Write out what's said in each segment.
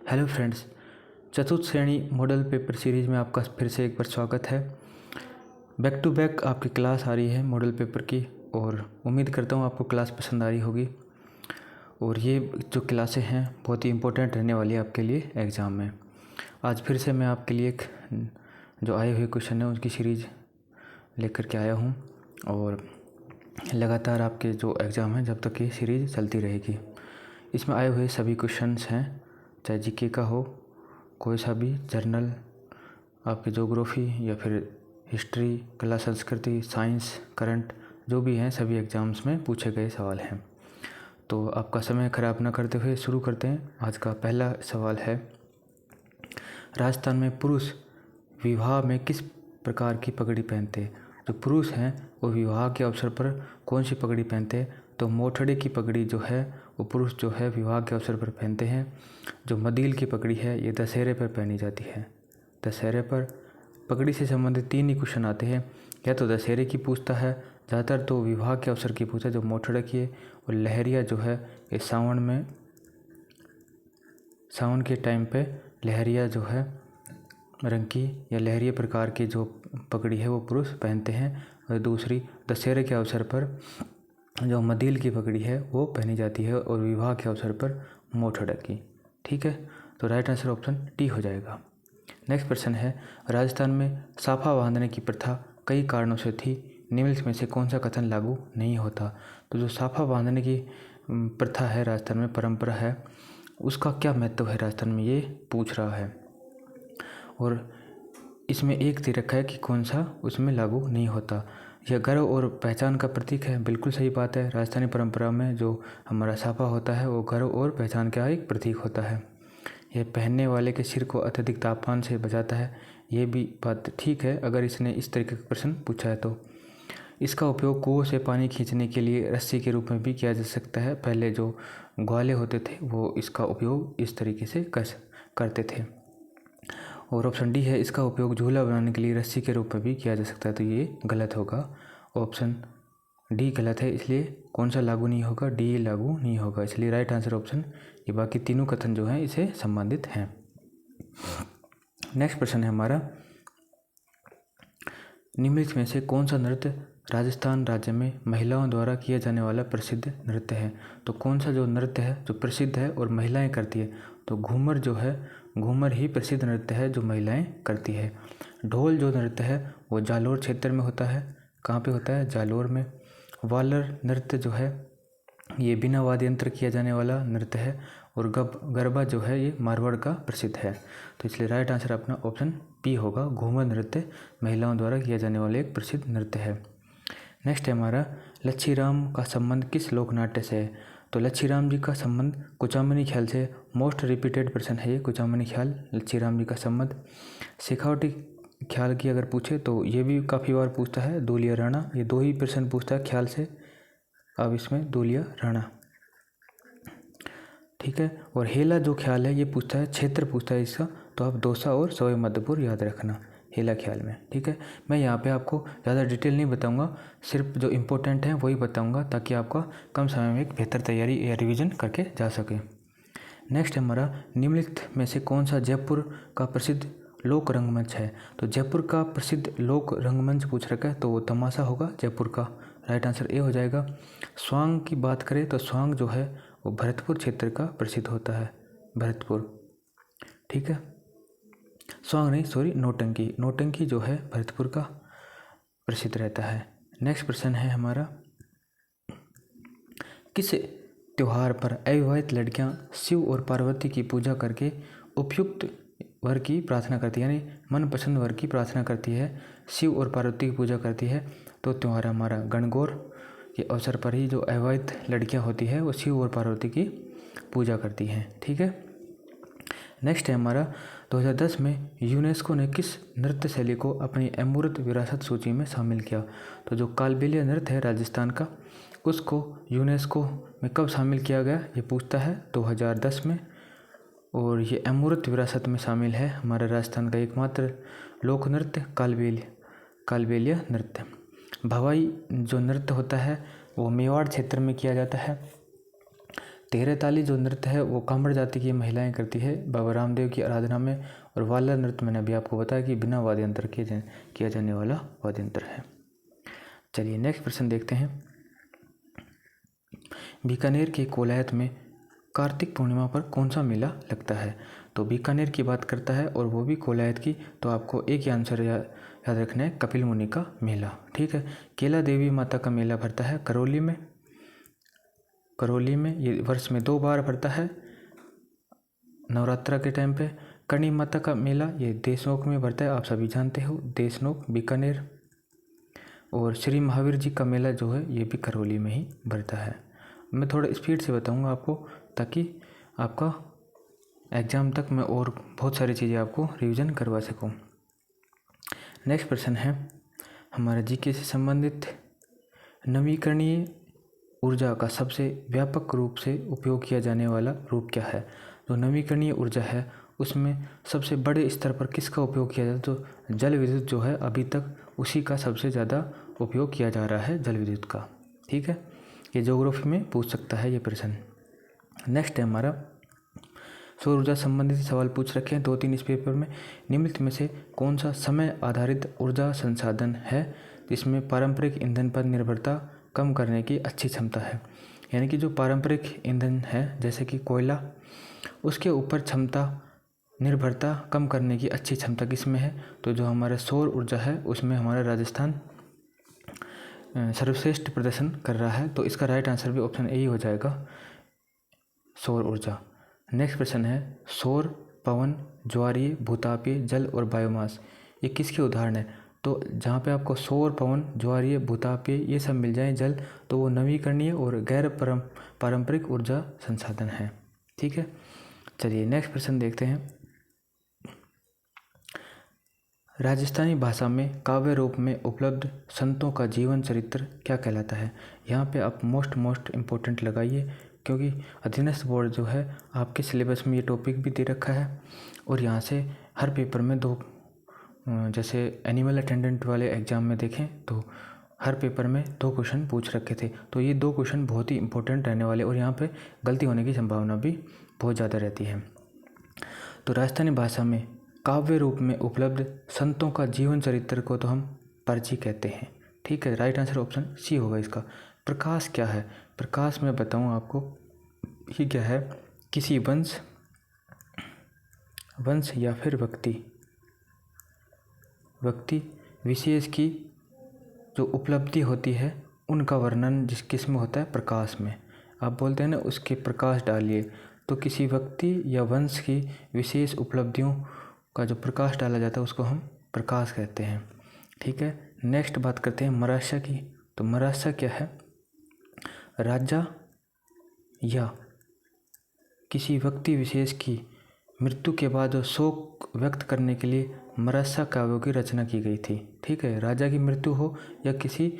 Hello friends, चतुर्थ श्रेणी model paper series में आपका फिर से एक बार स्वागत है। बैक टू बैक आपकी क्लास आ रही है मॉडल पेपर की और उम्मीद करता हूँ आपको क्लास पसंद आ रही होगी। और ये जो क्लासें हैं बहुत ही इम्पोर्टेंट रहने वाली है आपके लिए एग्ज़ाम में। आज फिर से मैं आपके लिए एक जो आए हुए क्वेश्चन है उसकी सीरीज़ लेकर के आया हूँ और लगातार आपके जो एग्ज़ाम हैं जब तक ये सीरीज़ चलती रहेगी। इसमें आए हुए सभी क्वेश्चंस हैं, चाहे जीके का हो, कोई सा भी जर्नल, आपके ज्योग्राफी या फिर हिस्ट्री, कला संस्कृति, साइंस, करंट जो भी हैं सभी एग्ज़ाम्स में पूछे गए सवाल हैं। तो आपका समय ख़राब न करते हुए शुरू करते हैं। आज का पहला सवाल है, राजस्थान में पुरुष विवाह में किस प्रकार की पगड़ी पहनते हैं? जो पुरुष हैं वो विवाह के अवसर पर कौन सी पगड़ी पहनते हैं? तो मोठड़े की पगड़ी जो है वो पुरुष जो है विवाह के अवसर पर पहनते हैं। जो मदील की पगड़ी है ये दशहरे पर पहनी जाती है। दशहरे पर पगड़ी से संबंधित 3 ही क्वेश्चन आते हैं, या तो दशहरे की पूछता है, ज़्यादातर तो विवाह के अवसर की पूछता है जो मोठड़े की है, और लहरिया जो है ये सावन के टाइम पे लहरिया जो है रंग की या लहरिया प्रकार की जो पगड़ी है वो पुरुष पहनते हैं। और दूसरी दशहरे के अवसर पर जो मदील की पगड़ी है वो पहनी जाती है और विवाह के अवसर पर मोठड़े की। ठीक है, तो राइट आंसर ऑप्शन डी हो जाएगा। नेक्स्ट प्रश्न है, राजस्थान में साफा बांधने की प्रथा कई कारणों से थी, निम्नलिखित में से कौन सा कथन लागू नहीं होता? तो जो साफा बांधने की प्रथा है राजस्थान में, परंपरा है, उसका क्या महत्व है राजस्थान में, ये पूछ रहा है। और इसमें एक दे रखा है कि कौन सा उसमें लागू नहीं होता। यह गर्व और पहचान का प्रतीक है, बिल्कुल सही बात है। राजस्थानी परंपरा में जो हमारा साफा होता है वो गर्व और पहचान का एक प्रतीक होता है। यह पहनने वाले के सिर को अत्यधिक तापमान से बचाता है, ये भी बात ठीक है अगर इसने इस तरीके का प्रश्न पूछा है तो। इसका उपयोग कुओं से पानी खींचने के लिए रस्सी के रूप में भी किया जा सकता है। पहले जो ग्वाले होते थे वो इसका उपयोग इस तरीके से करते थे। और ऑप्शन डी है, इसका उपयोग झूला बनाने के लिए रस्सी के रूप में भी किया जा सकता है, तो ये गलत होगा। ऑप्शन डी गलत है, इसलिए कौन सा लागू नहीं होगा? डी लागू नहीं होगा, इसलिए राइट आंसर ऑप्शन ये बाकी तीनों कथन जो हैं इसे संबंधित हैं। नेक्स्ट प्रश्न है हमारा, निम्नलिखित में से कौन सा नृत्य राजस्थान राज्य में महिलाओं द्वारा किया जाने वाला प्रसिद्ध नृत्य है? तो कौन सा जो नृत्य है जो प्रसिद्ध है और महिलाएं करती है? तो घूमर जो है, घूमर ही प्रसिद्ध नृत्य है जो महिलाएं करती है। ढोल जो नृत्य है वो जालोर क्षेत्र में होता है। कहाँ पे होता है? जालोर में। वालर नृत्य जो है ये बिना वाद्य यंत्र किया जाने वाला नृत्य है। और गरबा जो है ये मारवाड़ का प्रसिद्ध है, तो इसलिए राइट आंसर अपना ऑप्शन बी होगा। घूमर नृत्य महिलाओं द्वारा किया जाने वाला एक प्रसिद्ध नृत्य है। नेक्स्ट है हमारा, लच्छीराम का संबंध किस लोक नाट्य से है? तो लच्छीराम जी का संबंध कुचामनी ख्याल से। मोस्ट रिपीटेड प्रश्न है ये, कुचामनी ख्याल, लच्छीराम जी का संबंध। शेखावटी ख्याल की अगर पूछे तो ये भी काफ़ी बार पूछता है। दूलिया राणा, ये 2 ही प्रश्न पूछता है ख्याल से। अब इसमें दूलिया राणा, ठीक है। और हेला जो ख्याल है ये पूछता है, क्षेत्र पूछता है इसका, तो आप दौसा और सवाई माधोपुर याद रखना हेला ख्याल में। ठीक है, मैं यहाँ पे आपको ज़्यादा डिटेल नहीं बताऊँगा, सिर्फ जो इम्पोर्टेंट है वही बताऊँगा ताकि आपका कम समय में एक बेहतर तैयारी या रिवीजन करके जा सके। नेक्स्ट हमारा, निम्नलिखित में से कौन सा जयपुर का प्रसिद्ध लोक रंगमंच है? तो जयपुर का प्रसिद्ध लोक रंगमंच पूछ रखा है, तो वो तमाशा होगा जयपुर का। राइट आंसर ए हो जाएगा। स्वांग की बात करें तो स्वांग जो है वो भरतपुर क्षेत्र का प्रसिद्ध होता है, भरतपुर। ठीक है, स्वांग नहीं, सॉरी, नौटंकी, नौटंकी जो है भरतपुर का प्रसिद्ध रहता है। नेक्स्ट प्रश्न है हमारा, किस त्योहार पर अविवाहित लड़कियां शिव और पार्वती की पूजा करके उपयुक्त वर की प्रार्थना करती है, यानी मनपसंद वर की प्रार्थना करती है, शिव और पार्वती की पूजा करती है? तो त्योहार हमारा गणगौर के अवसर पर ही जो अविवाहित लड़कियां होती है वो शिव और पार्वती की पूजा करती हैं। ठीक है, नेक्स्ट है हमारा, 2010 में यूनेस्को ने किस नृत्य शैली को अपनी अमूर्त विरासत सूची में शामिल किया? तो जो कालबेलिया नृत्य है राजस्थान का, उसको यूनेस्को में कब शामिल किया गया ये पूछता है, 2010 में। और ये अमूर्त विरासत में शामिल है हमारे राजस्थान का एकमात्र लोक नृत्य कालबेलिया नृत्य। भवाई जो नृत्य होता है वो मेवाड़ क्षेत्र में किया जाता है। तेरह ताली जो नृत्य है वो कांवड़ जाति की महिलाएं करती है बाबा रामदेव की आराधना में। और वाला नृत्य मैंने अभी आपको बताया कि बिना वाद्य यंत्र के किया जाने वाला वाद्य यंत्र है। चलिए नेक्स्ट प्रश्न देखते हैं। बीकानेर के कोलायत में कार्तिक पूर्णिमा पर कौन सा मेला लगता है? तो बीकानेर की बात करता है और वो भी कोलायत की, तो आपको एक ही आंसर याद रखना है, कपिल मुनि का मेला। ठीक है। केला देवी माता का मेला भरता है करौली में। करौली में ये वर्ष में 2 बार भरता है नवरात्रा के टाइम पे। करणी माता का मेला ये देशनोक में भरता है, आप सभी जानते हो, देशनोक बीकानेर। और श्री महावीर जी का मेला जो है ये भी करौली में ही भरता है। मैं थोड़ा स्पीड से बताऊंगा आपको ताकि आपका एग्ज़ाम तक मैं और बहुत सारी चीज़ें आपको रिवीजन करवा सकूं। नेक्स्ट प्रश्न है हमारा जीके से संबंधित, नवीकरणीय ऊर्जा का सबसे व्यापक रूप से उपयोग किया जाने वाला रूप क्या है? जो नवीकरणीय ऊर्जा है उसमें सबसे बड़े स्तर पर किसका उपयोग किया जाता है? तो जल विद्युत जो है अभी तक उसी का सबसे ज़्यादा उपयोग किया जा रहा है, जल विद्युत का। ठीक है, ये ज्योग्राफी में पूछ सकता है ये प्रश्न। नेक्स्ट है हमारा सौर ऊर्जा संबंधित सवाल पूछ रखे हैं 2-3 इस पेपर में। निम्नलिखित में से कौन सा समय आधारित ऊर्जा संसाधन है जिसमें पारंपरिक ईंधन पर निर्भरता कम करने की अच्छी क्षमता है? यानी कि जो पारंपरिक ईंधन है जैसे कि कोयला, उसके ऊपर निर्भरता कम करने की अच्छी क्षमता किसमें है? तो जो हमारा सौर ऊर्जा है उसमें हमारा राजस्थान सर्वश्रेष्ठ प्रदर्शन कर रहा है। तो इसका राइट आंसर भी ऑप्शन ए ही हो जाएगा, सौर ऊर्जा। नेक्स्ट प्रश्न है सौर, पवन, ज्वारीय, भूतापीय, जल और बायोमास ये किसके उदाहरण है? तो जहाँ पे आपको सौर, पवन, ज्वारीय, भूतापीय ये सब मिल जाए जल, तो वो नवीकरणीय और गैर पारंपरिक ऊर्जा संसाधन है। ठीक है, चलिए नेक्स्ट प्रश्न देखते हैं। राजस्थानी भाषा में काव्य रूप में उपलब्ध संतों का जीवन चरित्र क्या कहलाता है? यहाँ पे आप मोस्ट इम्पोर्टेंट लगाइए क्योंकि अधीनस्थ बोर्ड जो है आपके सिलेबस में ये टॉपिक भी दे रखा है और यहाँ से हर पेपर में 2, जैसे एनिमल अटेंडेंट वाले एग्ज़ाम में देखें तो हर पेपर में 2 क्वेश्चन पूछ रखे थे। तो ये 2 क्वेश्चन बहुत ही इंपॉर्टेंट रहने वाले और यहाँ पे गलती होने की संभावना भी बहुत ज़्यादा रहती है। तो राजस्थानी भाषा में काव्य रूप में उपलब्ध संतों का जीवन चरित्र को तो हम पर्ची कहते हैं। ठीक है, राइट आंसर ऑप्शन सी होगा इसका। प्रकाश क्या है? प्रकाश मैं बताऊं आपको ये क्या है, किसी वंश या फिर व्यक्ति विशेष की जो उपलब्धि होती है उनका वर्णन किस में होता है? प्रकाश में। आप बोलते हैं ना उसके प्रकाश डालिए, तो किसी व्यक्ति या वंश की विशेष उपलब्धियों का जो प्रकाश डाला जाता है उसको हम प्रकाश कहते हैं। ठीक है, नेक्स्ट बात करते हैं मरास्या की। तो मरास्या क्या है? राजा या किसी व्यक्ति विशेष की मृत्यु के बाद जो शोक व्यक्त करने के लिए मरास्या काव्यों की रचना की गई थी। ठीक है, राजा की मृत्यु हो या किसी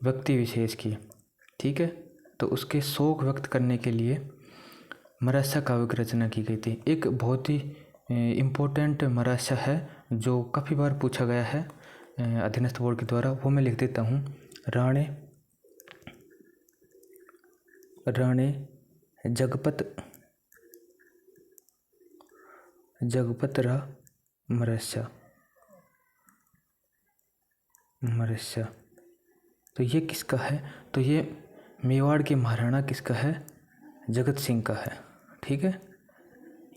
व्यक्ति विशेष की, ठीक है, तो उसके शोक व्यक्त करने के लिए मरास्या काव्यों की रचना की गई थी। एक बहुत ही इम्पोर्टेंट मरास्या है जो काफ़ी बार पूछा गया है अधीनस्थ बोर्ड के द्वारा, वो मैं लिख देता हूँ। राणे जगपत राव मरास्या। तो ये किसका है? तो ये मेवाड़ के महाराणा किसका है? जगत सिंह का है। ठीक है,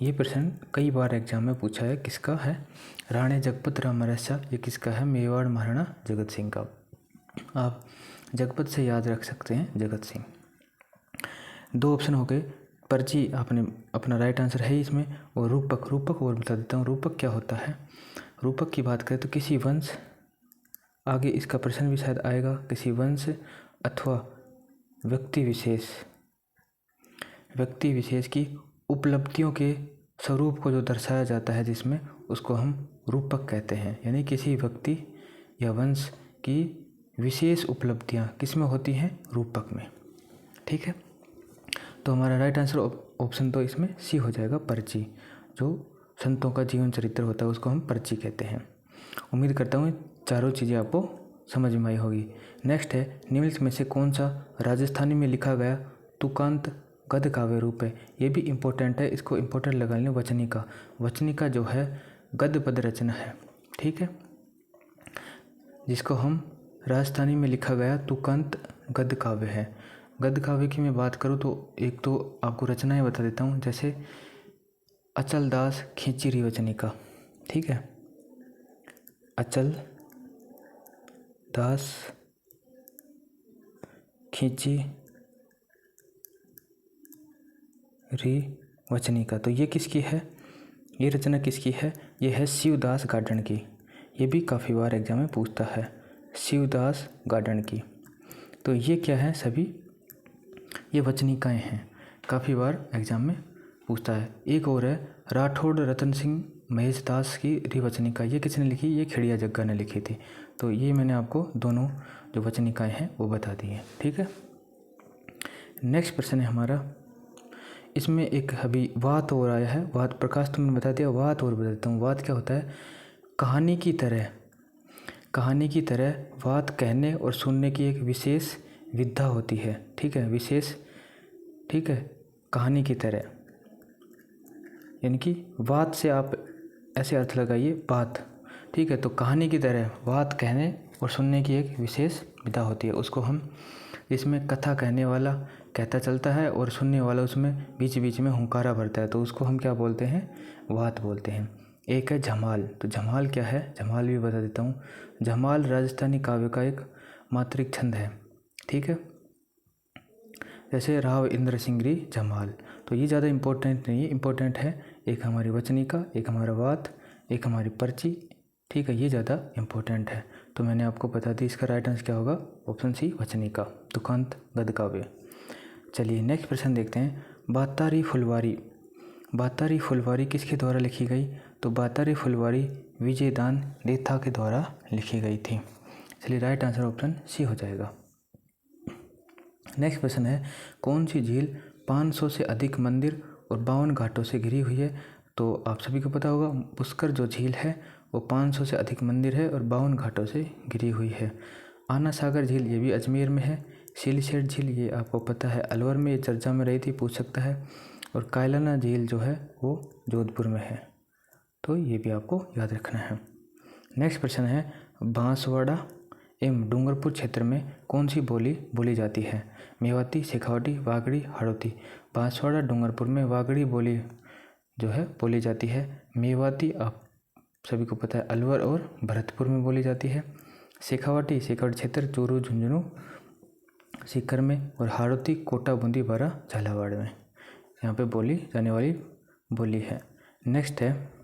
ये प्रश्न कई बार एग्जाम में पूछा है, किसका है? राणे जगपत राव मरास्या, ये किसका है? मेवाड़ महाराणा जगत सिंह का। आप जगपत से याद रख सकते हैं जगत सिंह। 2 ऑप्शन हो गए, पर्ची आपने अपना राइट आंसर है इसमें, और रूपक और बता देता हूँ रूपक क्या होता है। रूपक की बात करें तो किसी वंश, आगे इसका प्रश्न भी शायद आएगा, किसी वंश अथवा व्यक्ति विशेष की उपलब्धियों के स्वरूप को जो दर्शाया जाता है जिसमें, उसको हम रूपक कहते हैं। यानी किसी व्यक्ति या वंश की विशेष उपलब्धियां किसमें होती हैं? रूपक में। ठीक है, तो हमारा राइट आंसर ऑप्शन तो इसमें सी हो जाएगा, पर्ची। जो संतों का जीवन चरित्र होता है उसको हम पर्ची कहते हैं। उम्मीद करता हूँ चारों चीज़ें आपको समझ में आई होगी। नेक्स्ट है निम्नलिखित में से कौन सा राजस्थानी में लिखा गया तुकांत गद्य काव्य रूप है। ये भी इम्पोर्टेंट है, इसको इम्पोर्टेंट लगा लें। वचनिका, वचनिका जो है गद्य पद रचना है, ठीक है, जिसको हम राजस्थानी में लिखा गया तुकांत गद्य काव्य है। गद्य काव्य की मैं बात करूँ तो एक तो आपको रचनाएं बता देता हूँ, जैसे अचल दास खींची वचनिका, ठीक है, अचल दास खींची वचनिका। तो ये किसकी है, ये रचना किसकी है, ये है शिवदास गार्डन की। ये भी काफ़ी बार एग्जाम में पूछता है, शिवदास गार्डन की। तो ये क्या है, सभी ये वचनिकाएं हैं, काफ़ी बार एग्जाम में पूछता है। एक और है राठौड़ रतन सिंह महेश दास की रिवचनिका। ये किसने लिखी, ये खिड़िया जग्गा ने लिखी थी। तो ये मैंने आपको दोनों जो वचनिकाएं हैं वो बता दी हैं, ठीक है। नेक्स्ट प्रश्न है हमारा, इसमें एक अभी वात और आया है। वात प्रकाश तो मैंने बता दिया, वात और बता देता हूँ। वात क्या होता है, कहानी की तरह बात कहने और सुनने की एक विशेष विधा होती है, ठीक है, विशेष, ठीक है, कहानी की तरह, यानी कि बात से आप ऐसे अर्थ लगाइए बात, ठीक है। तो कहानी की तरह बात कहने और सुनने की एक विशेष विधा होती है, उसको हम, इसमें कथा कहने वाला कहता चलता है और सुनने वाला उसमें बीच बीच में हुंकारा भरता है, तो उसको हम क्या बोलते हैं, वात बोलते हैं। एक है झमाल। तो झमाल क्या है, झमाल भी बता देता हूँ। झमाल राजस्थानी काव्य का एक मात्रिक छंद है, ठीक है, जैसे राव इंद्र सिंगरी झमाल। तो ये ज़्यादा इम्पोर्टेंट नहीं है, इम्पोर्टेंट है एक हमारी वचनिका, एक हमारा वात, एक हमारी पर्ची, ठीक है, ये ज़्यादा इम्पोर्टेंट है। तो मैंने आपको बता दी, इसका राइट आंसर क्या होगा, ऑप्शन सी वचनिका, तुकांत गद्य काव्य। चलिए नेक्स्ट प्रश्न देखते हैं। बातारी फुलवारी, बातारी फुलवारी किसके द्वारा लिखी गई, तो बातारी फुलवारी विजयदान देथा के द्वारा लिखी गई थी। चलिए राइट आंसर ऑप्शन सी हो जाएगा। नेक्स्ट प्रश्न है, कौन सी झील 500 से अधिक मंदिर और 52 घाटों से घिरी हुई है। तो आप सभी को पता होगा, पुष्कर जो झील है वो 500 से अधिक मंदिर है और 52 घाटों से घिरी हुई है। आना सागर झील ये भी अजमेर में है। सिलीसेट झील ये आपको पता है अलवर में, ये चर्चा में रही थी, पूछ सकता है। और कायलाना झील जो है वो जोधपुर में है, तो ये भी आपको याद रखना है। नेक्स्ट प्रश्न है, बांसवाड़ा एवं डूंगरपुर क्षेत्र में कौन सी बोली बोली जाती है। मेवाती, शेखावटी, वागड़ी, हाड़ौती। बांसवाड़ा डूंगरपुर में वागड़ी बोली जो है बोली जाती है। मेवाती आप सभी को पता है अलवर और भरतपुर में बोली जाती है। शेखावटी क्षेत्र चूरू, झुंझुनू, सीकर में। और हाड़ौती कोटा, बूंदी, बारा, झालावाड़ में यहाँ पे बोली जाने वाली बोली है। नेक्स्ट है,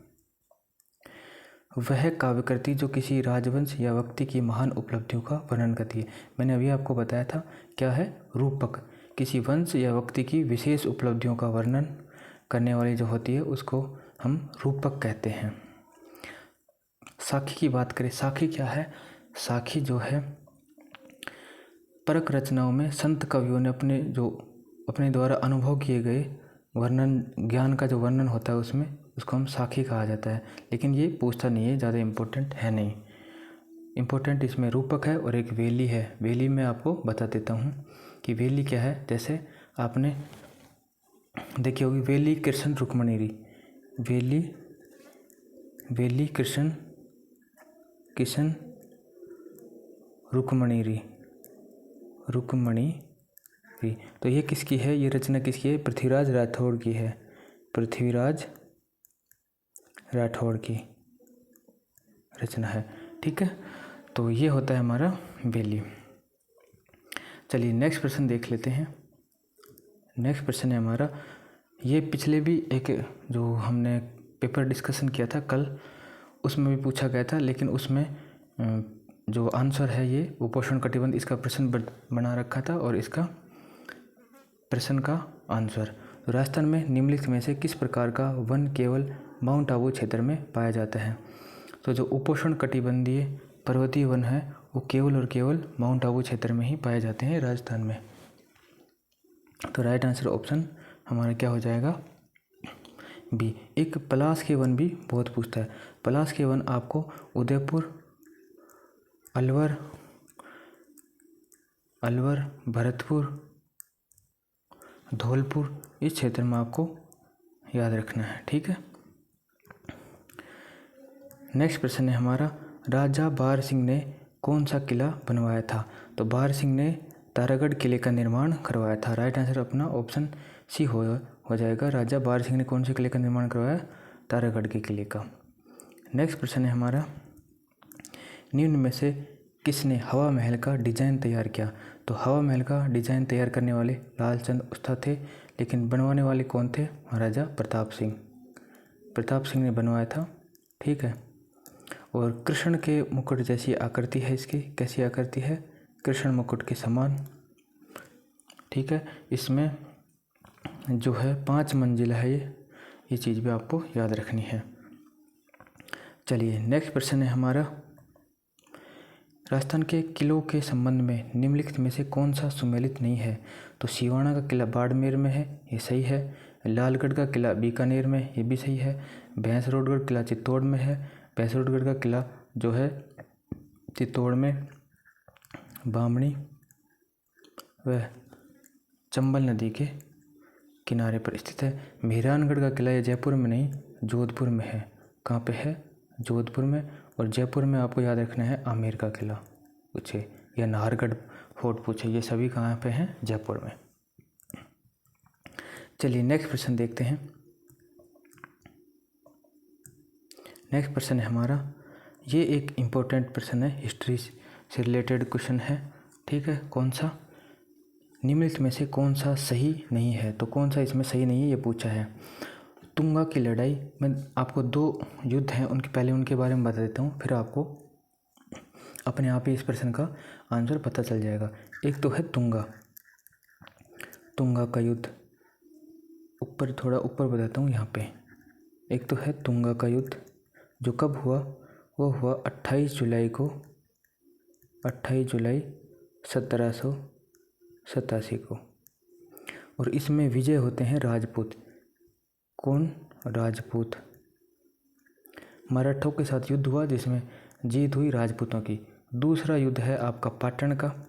वह काव्यकृति जो किसी राजवंश या व्यक्ति की महान उपलब्धियों का वर्णन करती है। मैंने अभी आपको बताया था क्या है, रूपक। किसी वंश या व्यक्ति की विशेष उपलब्धियों का वर्णन करने वाली जो होती है उसको हम रूपक कहते हैं। साखी की बात करें, साखी क्या है, साखी जो है परक रचनाओं में संत कवियों ने अपने द्वारा अनुभव किए गए वर्णन, ज्ञान का जो वर्णन होता है उसमें, उसको हम साखी कहा जाता है। लेकिन ये पूछता नहीं है, ज़्यादा इम्पोर्टेंट है नहीं। इम्पोर्टेंट इसमें रूपक है और एक वेली है। वेली मैं आपको बता देता हूँ कि वेली क्या है। जैसे आपने देखी होगी वेली कृष्ण रुक्मणी, वेली कृष्ण रुक्मणी। तो ये किसकी है, ये रचना किसकी है, पृथ्वीराज राठौड़ की है, पृथ्वीराज राठौड़ की रचना है, ठीक है। तो ये होता है हमारा वेली। चलिए नेक्स्ट प्रश्न देख लेते हैं। नेक्स्ट प्रश्न है हमारा, ये पिछले भी एक जो हमने पेपर डिस्कशन किया था कल, उसमें भी पूछा गया था, लेकिन उसमें जो आंसर है ये उपोषण कटिबंध, इसका प्रश्न बना रखा था और इसका प्रश्न का आंसर। तो राजस्थान में निम्नलिखित में से किस प्रकार का वन केवल माउंट आबू क्षेत्र में पाया जाता है। तो जो उपोषण कटिबंधीय पर्वतीय वन है वो केवल और केवल माउंट आबू क्षेत्र में ही पाए जाते हैं राजस्थान में। तो राइट आंसर ऑप्शन हमारा क्या हो जाएगा, बी। एक पलाश के वन भी बहुत पूछता है। पलाश के वन आपको उदयपुर, अलवर, भरतपुर, धौलपुर, इस क्षेत्र में आपको याद रखना है। ठीक है। नेक्स्ट प्रश्न है हमारा, राजा बार सिंह ने कौन सा किला बनवाया था? तो बार सिंह ने तारागढ़ किले का निर्माण करवाया था। राइट आंसर अपना ऑप्शन सी हो जाएगा। राजा बार सिंह ने कौन से किले का निर्माण करवाया? तारागढ़ के किले का। नेक्स्ट प्रश्न है हमारा, निम्न में से किसने हवा महल का डिजाइन तैयार किया? तो हवा महल का डिजाइन तैयार करने वाले लालचंद उस्ताद थे, लेकिन बनवाने वाले कौन थे? महाराजा प्रताप सिंह। प्रताप सिंह ने बनवाया था। ठीक है। और कृष्ण के मुकुट जैसी आकृति है इसकी, कैसी आकृति है? कृष्ण मुकुट के समान। ठीक है। इसमें जो है 5 मंजिला है ये चीज़ भी आपको याद रखनी है। चलिए नेक्स्ट प्रश्न है हमारा, राजस्थान के किलों के संबंध में निम्नलिखित में से कौन सा सुमेलित नहीं है? तो सिवाना का किला बाड़मेर में है, ये सही है। लालगढ़ का किला बीकानेर में, ये भी सही है। भैंसरोडगढ़ किला चित्तौड़ में है। भैंसरोडगढ़ का किला जो है चित्तौड़ में बामणी व चंबल नदी के किनारे पर स्थित है। मेहरानगढ़ का किला ये जयपुर में नहीं, जोधपुर में है। कहाँ पे है? जोधपुर में। और जयपुर में आपको याद रखना है आमेर का किला पूछे या नाहरगढ़ फोर्ट पूछे, ये सभी कहाँ पे हैं? जयपुर में। चलिए नेक्स्ट प्रश्न देखते हैं। नेक्स्ट प्रश्न है हमारा, ये एक इम्पोर्टेंट प्रश्न है, हिस्ट्री से रिलेटेड क्वेश्चन है। ठीक है। कौन सा? निम्नलिखित में से कौन सा सही नहीं है? तो कौन सा इसमें सही नहीं है ये पूछा है। तुंगा की लड़ाई में आपको 2 युद्ध हैं, उनके पहले उनके बारे में बता देता हूँ, फिर आपको अपने आप ही इस प्रश्न का आंसर पता चल जाएगा। एक तो है तुंगा का युद्ध, ऊपर थोड़ा ऊपर बताता हूँ यहाँ पे। एक तो है तुंगा का युद्ध जो कब हुआ? वो हुआ 28 जुलाई 1787 को। और इसमें विजय होते हैं राजपूत। कौन? राजपूत। मराठों के साथ युद्ध हुआ जिसमें जीत हुई राजपूतों की। दूसरा युद्ध है आपका पाटन का।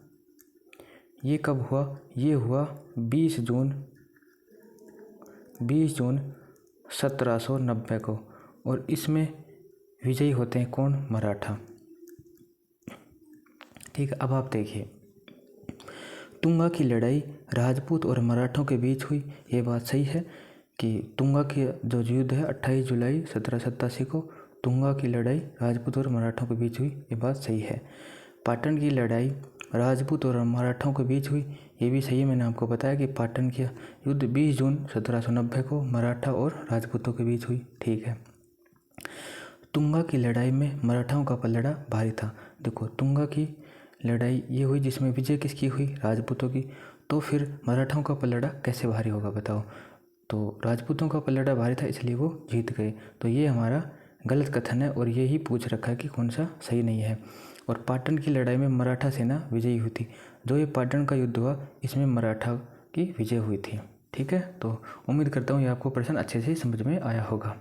ये कब हुआ? ये हुआ 20 जून 1790 को। और इसमें विजयी होते हैं कौन? मराठा। ठीक है। अब आप देखिए, तुंगा की लड़ाई राजपूत और मराठों के बीच हुई, ये बात सही है कि तुंगा की जो युद्ध है 28 जुलाई 1787 को तुंगा की लड़ाई राजपूत और मराठों के बीच हुई, ये बात सही है। पाटन की लड़ाई राजपूत और मराठों के बीच हुई, ये भी सही है। मैंने आपको बताया कि पाटन की युद्ध 20 जून 1790 को मराठा और राजपूतों के बीच हुई। ठीक है। तुंगा की लड़ाई में मराठाओं का पलड़ा भारी था। देखो, तुंगा की लड़ाई ये हुई जिसमें विजय किसकी हुई? राजपूतों की। तो फिर मराठाओं का पलड़ा कैसे भारी होगा बताओ? तो राजपूतों का पलड़ा भारी था इसलिए वो जीत गए। तो ये हमारा गलत कथन है और ये ही पूछ रखा है कि कौन सा सही नहीं है। और पाटन की लड़ाई में मराठा सेना विजयी हुई थी। जो ये पाटन का युद्ध हुआ इसमें मराठा की विजय हुई थी। ठीक है। तो उम्मीद करता हूँ ये आपको प्रश्न अच्छे से समझ में आया होगा।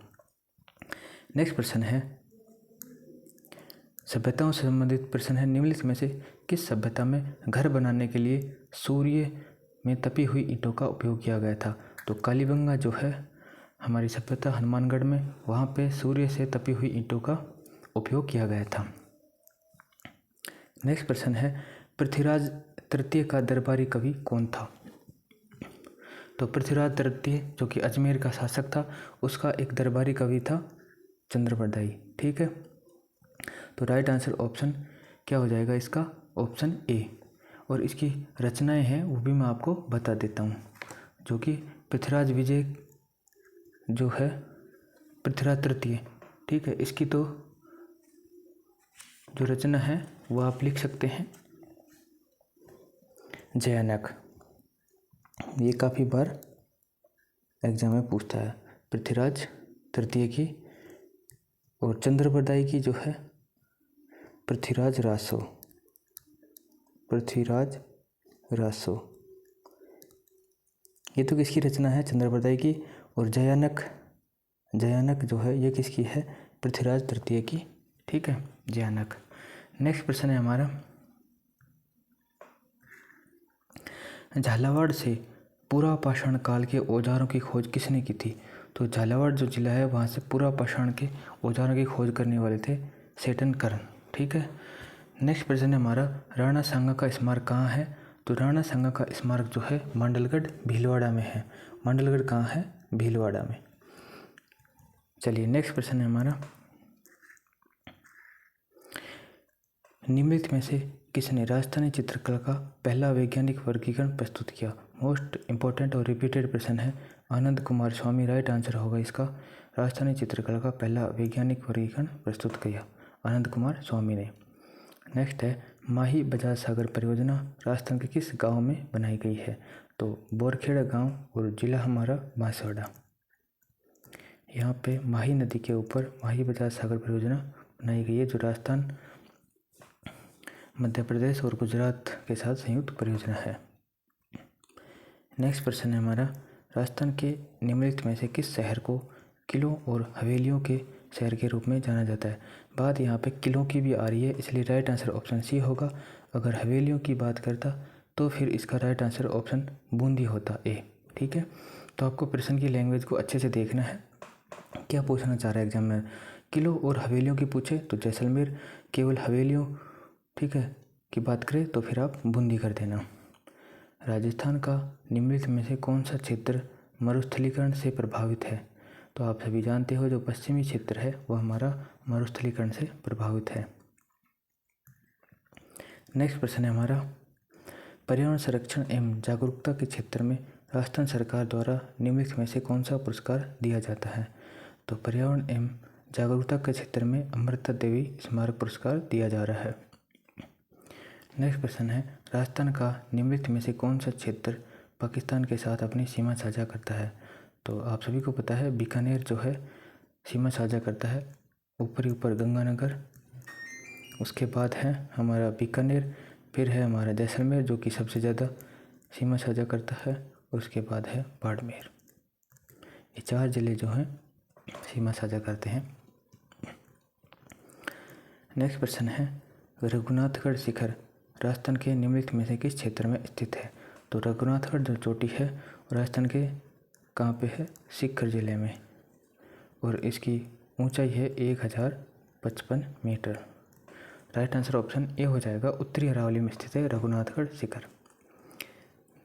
नेक्स्ट प्रश्न है, सभ्यताओं से संबंधित प्रश्न है। निम्नलिखित में से किस सभ्यता में घर बनाने के लिए सूर्य में तपी हुई ईंटों का उपयोग किया गया था? तो कालीबंगा जो है हमारी सभ्यता हनुमानगढ़ में, वहाँ पे सूर्य से तपी हुई ईंटों का उपयोग किया गया था। नेक्स्ट प्रश्न है, पृथ्वीराज तृतीय का दरबारी कवि कौन था? तो पृथ्वीराज तृतीय जो कि अजमेर का शासक था, उसका एक दरबारी कवि था चंद्रबरदाई। ठीक है। तो राइट आंसर ऑप्शन क्या हो जाएगा इसका? Option A. और इसकी रचनाएं हैं वो भी मैं आपको बता देता हूँ, जो कि पृथ्वीराज विजय जो है पृथ्वीराज तृतीय। ठीक है। इसकी तो जो रचना है वो आप लिख सकते हैं जयानक। ये काफ़ी बार एग्जाम में पूछता है। पृथ्वीराज तृतीय की और चंद्रबरदाई की जो है पृथ्वीराज रासो। ये तो किसकी रचना है? चंद्रबरदाई की। और जयानक जो है ये किसकी है? पृथ्वीराज तृतीय की। ठीक है, जयानक। नेक्स्ट प्रश्न है हमारा, झालावाड़ से पूरा पाषाण काल के औजारों की खोज किसने की थी? तो झालावाड़ जो जिला है वहाँ से पूरा पाषाण के औजारों की खोज करने वाले थे सेठन कर्ण। ठीक है। नेक्स्ट प्रश्न है हमारा, राणा सांगा का स्मारक कहाँ है? तो राणा सांगा का स्मारक जो है मांडलगढ़ भीलवाड़ा में है। मांडलगढ़ कहाँ है? भीलवाड़ा में। चलिए नेक्स्ट प्रश्न है हमारा, निम्नलिखित में से किसने राजस्थानी चित्रकला का पहला वैज्ञानिक वर्गीकरण प्रस्तुत किया? मोस्ट इंपॉर्टेंट और रिपीटेड प्रश्न है। आनंद कुमार स्वामी राइट आंसर होगा इसका। राजस्थानी चित्रकला का पहला वैज्ञानिक वर्गीकरण प्रस्तुत किया आनंद कुमार स्वामी ने। नेक्स्ट है, माही बजाज सागर परियोजना राजस्थान के किस गांव में बनाई गई है? तो बोरखेड़ा गांव और जिला हमारा बांसवाड़ा। यहाँ पे माही नदी के ऊपर माही बजाज सागर परियोजना बनाई गई है जो राजस्थान, मध्य प्रदेश और गुजरात के साथ संयुक्त परियोजना है। नेक्स्ट प्रश्न है हमारा, राजस्थान के निम्नलिखित में से किस शहर को किलों और हवेलियों के शहर के रूप में जाना जाता है? बात यहाँ पे किलों की भी आ रही है, इसलिए राइट आंसर ऑप्शन सी होगा। अगर हवेलियों की बात करता तो फिर इसका राइट आंसर ऑप्शन बूंदी होता, ए। ठीक है। तो आपको प्रश्न की लैंग्वेज को अच्छे से देखना है, क्या पूछना चाह रहा है एग्जाम में। किलों और हवेलियों की पूछे तो जैसलमेर, केवल हवेलियों ठीक है की बात करें तो फिर आप बूंदी कर देना। राजस्थान का निम्नलिखित में से कौन सा क्षेत्र मरुस्थलीकरण से प्रभावित है? तो आप सभी जानते हो जो पश्चिमी क्षेत्र है वह हमारा मरुस्थलीकरण से प्रभावित है। नेक्स्ट प्रश्न है हमारा, पर्यावरण संरक्षण एवं जागरूकता के क्षेत्र में राजस्थान सरकार द्वारा निम्नलिखित में से कौन सा पुरस्कार दिया जाता है? तो पर्यावरण एवं जागरूकता के क्षेत्र में अमृता देवी स्मारक पुरस्कार दिया जा रहा है। नेक्स्ट प्रश्न है, राजस्थान का निम्नलिखित में से कौन सा क्षेत्र पाकिस्तान के साथ अपनी सीमा साझा करता है? तो आप सभी को पता है बीकानेर जो है सीमा साझा करता है, ऊपर गंगानगर, उसके बाद है हमारा बीकानेर, फिर है हमारा जैसलमेर जो कि सबसे ज़्यादा सीमा साझा करता है, और उसके बाद है बाड़मेर। ये 4 जिले जो हैं सीमा साझा करते हैं। नेक्स्ट प्रश्न है, रघुनाथगढ़ शिखर राजस्थान के निम्नलिखित में से किस क्षेत्र में स्थित है? तो रघुनाथगढ़ जो चोटी है राजस्थान के कहाँ पे है? सीकर जिले में, और इसकी ऊंचाई है 1055 metre. Right answer option A हो जाएगा, उत्तरी अरावली में स्थित है रघुनाथगढ़ शिखर।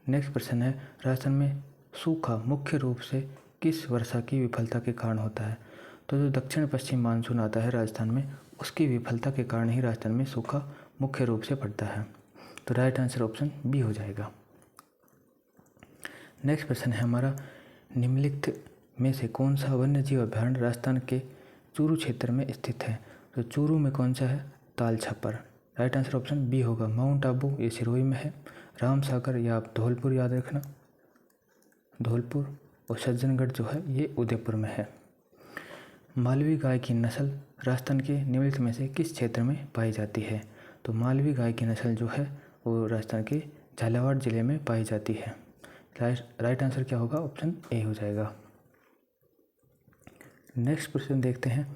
नेक्स्ट प्रश्न है, राजस्थान में सूखा मुख्य रूप से किस वर्षा की विफलता के कारण होता है? तो जो दक्षिण पश्चिम मानसून आता है राजस्थान में उसकी विफलता के कारण ही राजस्थान में सूखा मुख्य रूप से पड़ता है। तो राइट आंसर ऑप्शन बी हो जाएगा। नेक्स्ट प्रश्न है हमारा, निम्नलिखित में से कौन सा वन्य जीव अभयारण्य राजस्थान के चूरू क्षेत्र में स्थित है? तो चूरू में कौन सा है? Tal Chhapar. Right answer option B होगा। माउंट आबू ये सिरोही में है, राम सागर या आप धौलपुर याद रखना, धौलपुर, और सज्जनगढ़ जो है ये उदयपुर में है। मालवी गाय की नस्ल राजस्थान के निम्नलिखित में से किस क्षेत्र में पाई जाती है? तो मालवी गाय की नस्ल जो है वो राजस्थान के झालावाड़ जिले में पाई जाती है। राइट आंसर क्या होगा? ऑप्शन ए हो जाएगा। नेक्स्ट प्रश्न देखते हैं,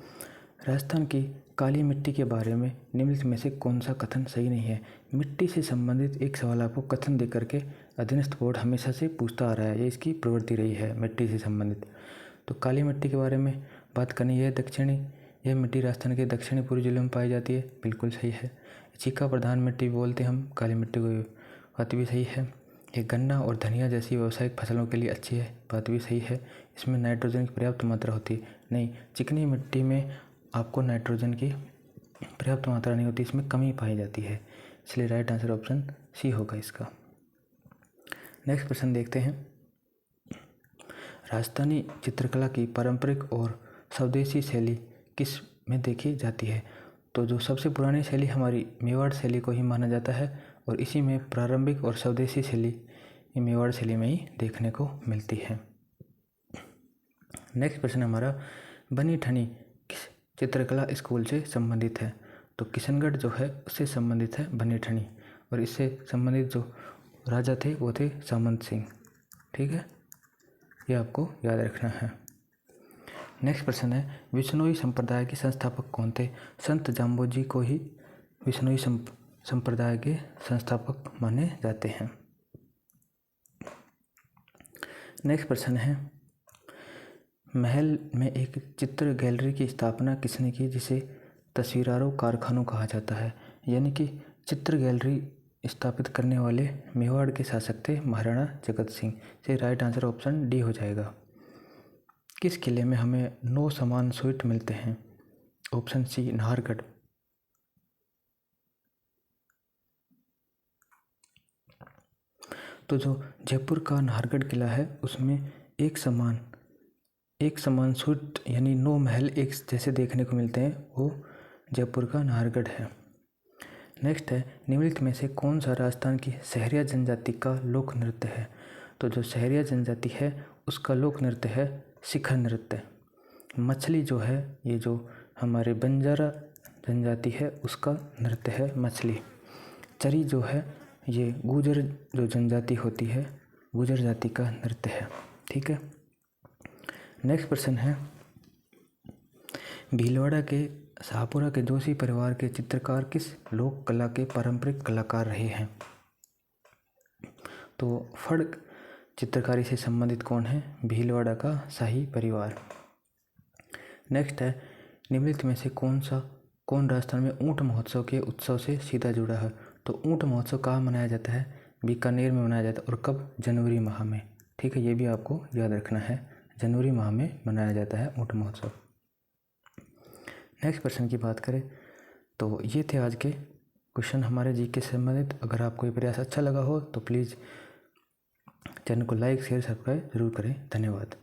राजस्थान की काली मिट्टी के बारे में निम्नलिखित में से कौन सा कथन सही नहीं है? मिट्टी से संबंधित एक सवाल आपको कथन दे करके अधीनस्थ बोर्ड हमेशा से पूछता आ रहा है, ये इसकी प्रवृत्ति रही है मिट्टी से संबंधित। तो काली मिट्टी के बारे में बात करनी है, यह मिट्टी राजस्थान के दक्षिणी पूर्वी जिलों में पाई जाती है, बिल्कुल सही है। चीका प्रधान मिट्टी बोलते हम काली मिट्टी को, बात भी सही है। ये गन्ना और धनिया जैसी व्यावसायिक फसलों के लिए अच्छी है, बात भी सही है। इसमें नाइट्रोजन की पर्याप्त मात्रा होती है, नहीं, चिकनी मिट्टी में आपको नाइट्रोजन की पर्याप्त मात्रा नहीं होती, इसमें कमी पाई जाती है, इसलिए राइट आंसर ऑप्शन सी होगा इसका। नेक्स्ट प्रश्न देखते हैं, राजस्थानी चित्रकला की पारंपरिक और स्वदेशी शैली किस में देखी जाती है? तो जो सबसे पुरानी शैली हमारी मेवाड़ शैली को ही माना जाता है, और इसी में प्रारंभिक और स्वदेशी शैली मेवाड़ शैली में ही देखने को मिलती है। नेक्स्ट प्रश्न हमारा, बनी ठनी किस चित्रकला स्कूल से संबंधित है? तो किशनगढ़ जो है उससे संबंधित है बनी ठनी, और इससे संबंधित जो राजा थे वो थे सामंत सिंह। ठीक है, ये आपको याद रखना है। नेक्स्ट प्रश्न है, विश्नोई संप्रदाय के संस्थापक कौन थे? संत जाम्बोजी को ही विश्नोई संप्रदाय के संस्थापक माने जाते हैं। नेक्स्ट प्रश्न है, महल में एक चित्र गैलरी की स्थापना किसने की जिसे तस्वीरारों कारखानों कहा जाता है? यानी कि चित्र गैलरी स्थापित करने वाले मेवाड़ के शासक थे महाराणा जगत सिंह। से राइट आंसर ऑप्शन डी हो जाएगा। किस किले में हमें 9 समान स्वीट मिलते हैं? Option C Nahargarh. तो जो जयपुर का नाहरगढ़ किला है उसमें एक समान स्वीट यानी 9 महल एक जैसे देखने को मिलते हैं, वो जयपुर का नाहरगढ़ है। नेक्स्ट है, निम्नलिखित में से कौन सा राजस्थान की सहरिया जनजाति का लोक नृत्य है? तो जो सहरिया जनजाति है उसका लोक नृत्य है शिखर नृत्य। मछली जो है, ये जो हमारे बंजारा जनजाति है उसका नृत्य है मछली। चरी जो है ये गुर्जर जो जनजाति होती है, गुर्जर जाति का नृत्य है। ठीक है। नेक्स्ट प्रश्न है, भीलवाड़ा के शाहपुरा के जोशी परिवार के चित्रकार किस लोक कला के पारंपरिक कलाकार रहे हैं? तो फड़ चित्रकारी से संबंधित कौन है? भीलवाड़ा का शाही परिवार। नेक्स्ट है, निम्नलिखित में से कौन राजस्थान में ऊंट महोत्सव के उत्सव से सीधा जुड़ा है? तो ऊंट महोत्सव कहाँ मनाया जाता है? बीकानेर में मनाया जाता है। और कब? जनवरी माह में। ठीक है, ये भी आपको याद रखना है, जनवरी माह में मनाया जाता है ऊंट महोत्सव। नेक्स्ट प्रश्न की बात करें तो ये थे आज के क्वेश्चन हमारे जीके से संबंधित। अगर आपको ये प्रयास अच्छा लगा हो तो प्लीज़ चैनल को लाइक शेयर सब्सक्राइब जरूर करें। धन्यवाद।